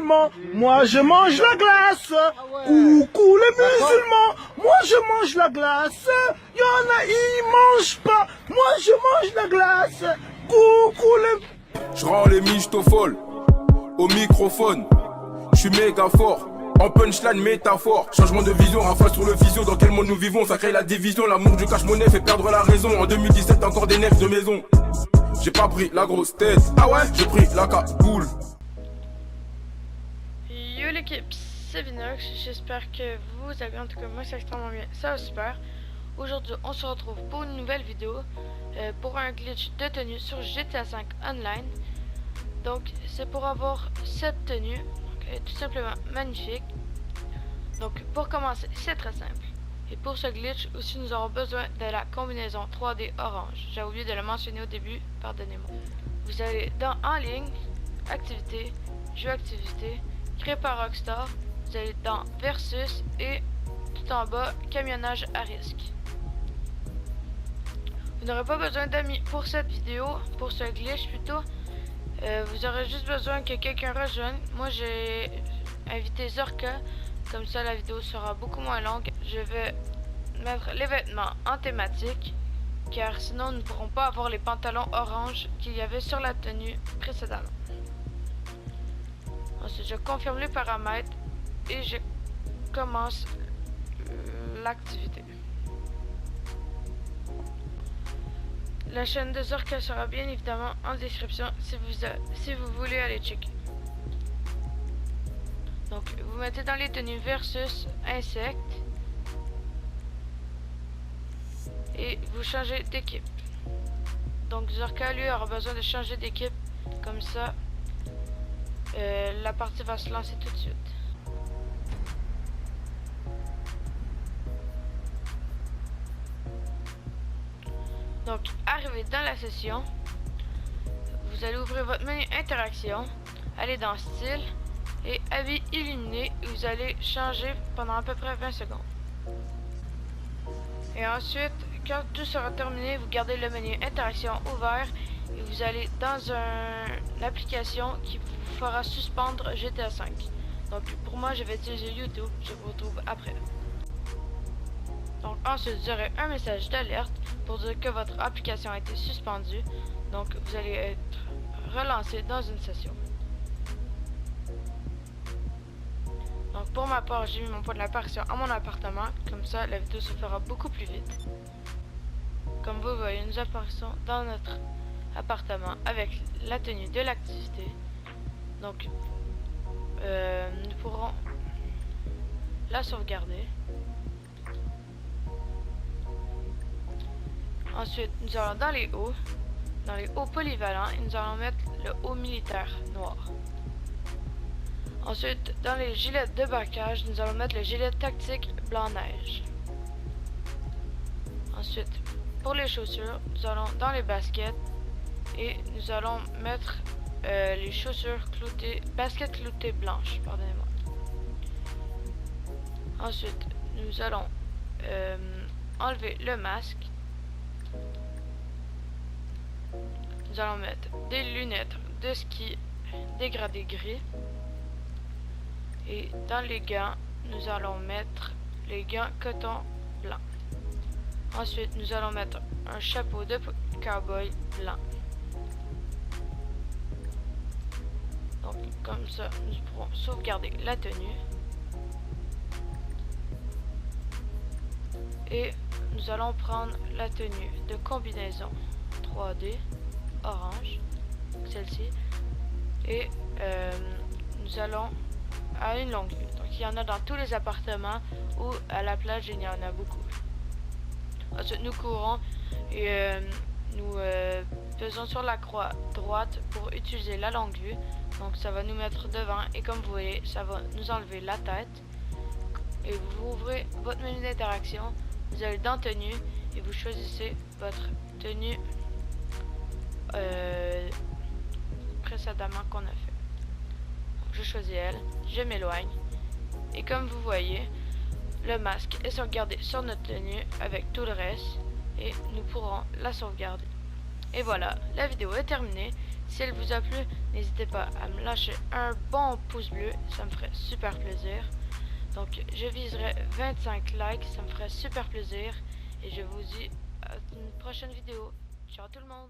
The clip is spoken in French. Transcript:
musulmans, moi je mange la glace. Coucou les musulmans, moi je mange la glace. Y'en a, ils mangent pas, moi je mange la glace. Coucou les... Je rends les michtos folles au microphone. Je suis méga fort. En punchline métaphore, changement de vision, rafale sur le physio. Dans quel monde nous vivons, ça crée la division. L'amour du cash-monnaie fait perdre la raison. En 2017 encore des nerfs de maison. J'ai pas pris la grosse tête, ah ouais, j'ai pris la cagoule. Yo l'équipe, c'est Vinox, j'espère que vous allez bien, en tout cas moi c'est extrêmement bien, ça va super. Aujourd'hui on se retrouve pour une nouvelle vidéo, pour un glitch de tenue sur GTA V Online. Donc c'est pour avoir cette tenue, donc, elle est tout simplement magnifique. Donc pour commencer c'est très simple. Et pour ce glitch aussi nous aurons besoin de la combinaison 3D orange. J'ai oublié de le mentionner au début, pardonnez-moi. Vous allez dans en ligne, activité, jeu activité, créé par Rockstar. Vous allez dans versus et tout en bas camionnage à risque. Vous n'aurez pas besoin d'amis pour cette vidéo, pour ce glitch plutôt. Vous aurez juste besoin que quelqu'un rejoigne. Moi j'ai invité Zorka. Comme ça la vidéo sera beaucoup moins longue. Je vais mettre les vêtements en thématique, car sinon nous ne pourrons pas avoir les pantalons orange qu'il y avait sur la tenue précédemment. Ensuite je confirme les paramètres et je commence l'activité. La chaîne de Zorka sera bien évidemment en description si vous voulez aller checker. Donc vous mettez dans les tenues versus insectes et vous changez d'équipe. Donc Zorka lui aura besoin de changer d'équipe, comme ça la partie va se lancer tout de suite. Donc arrivé dans la session, vous allez ouvrir votre menu interaction, aller dans style et habits illuminés, vous allez changer pendant à peu près 20 secondes. Et ensuite, quand tout sera terminé, vous gardez le menu interaction ouvert et vous allez dans une application qui vous fera suspendre GTA V. Donc pour moi, je vais utiliser YouTube, je vous retrouve après. Donc ensuite, vous aurez un message d'alerte pour dire que votre application a été suspendue. Donc vous allez être relancé dans une session. Donc pour ma part, j'ai mis mon point de l'apparition à mon appartement, comme ça la vidéo se fera beaucoup plus vite. Comme vous voyez, nous apparaissons dans notre appartement avec la tenue de l'activité. Donc nous pourrons la sauvegarder. Ensuite, nous allons dans les hauts polyvalents et nous allons mettre le haut militaire noir. Ensuite, dans les gilets de braquage, nous allons mettre le gilet tactique blanc neige. Ensuite, pour les chaussures, nous allons dans les baskets et nous allons mettre les chaussures cloutées, baskets cloutées blanches, pardonnez-moi. Ensuite, nous allons enlever le masque. Nous allons mettre des lunettes de ski dégradé gris. Et dans les gants, nous allons mettre les gants coton blanc. Ensuite, nous allons mettre un chapeau de cowboy blanc. Donc, comme ça, nous pourrons sauvegarder la tenue. Et nous allons prendre la tenue de combinaison 3D orange, celle-ci. Et nous allons à une longue vue. Donc il y en a dans tous les appartements ou à la plage, il y en a beaucoup. Ensuite nous courons et nous faisons sur la croix droite pour utiliser la longue vue. Donc ça va nous mettre devant et comme vous voyez ça va nous enlever la tête. Et vous ouvrez votre menu d'interaction, vous allez dans tenue et vous choisissez votre tenue précédemment qu'on a fait. Donc, je choisis elle, je m'éloigne et comme vous voyez le masque est sauvegardé sur notre tenue avec tout le reste et nous pourrons la sauvegarder. Et voilà, la vidéo est terminée. Si elle vous a plu, n'hésitez pas à me lâcher un bon pouce bleu, ça me ferait super plaisir. Donc je viserai 25 likes, ça me ferait super plaisir. Et je vous dis à une prochaine vidéo. Ciao tout le monde!